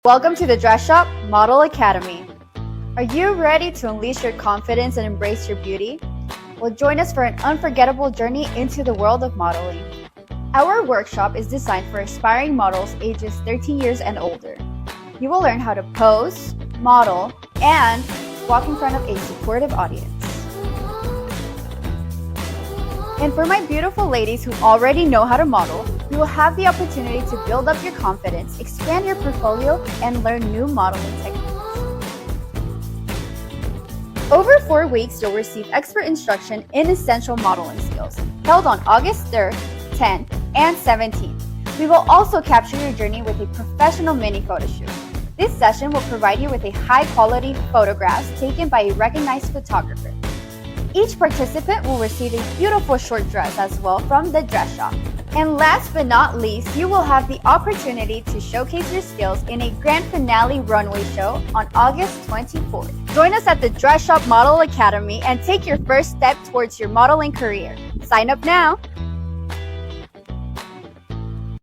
Welcome to the Dress Shop Model Academy. Are you ready to unleash your confidence and embrace your beauty? Well, join us for an unforgettable journey into the world of modeling. Our workshop is designed for aspiring models ages 13 years and older. You will learn how to pose, model, and walk in front of a supportive audience. And for my beautiful ladies who already know how to model, you will have the opportunity to build up your confidence, expand your portfolio, and learn new modeling techniques. Over 4 weeks, you'll receive expert instruction in essential modeling skills, held on August 3rd, 10th, and 17th. We will also capture your journey with a professional mini photo shoot. This session will provide you with a high-quality photographs taken by a recognized photographer. Each participant will receive a beautiful short dress as well from the Dress Shop. And last but not least, you will have the opportunity to showcase your skills in a grand finale runway show on August 24th. Join us at the Dress Shop Model Academy and take your first step towards your modeling career. Sign up now!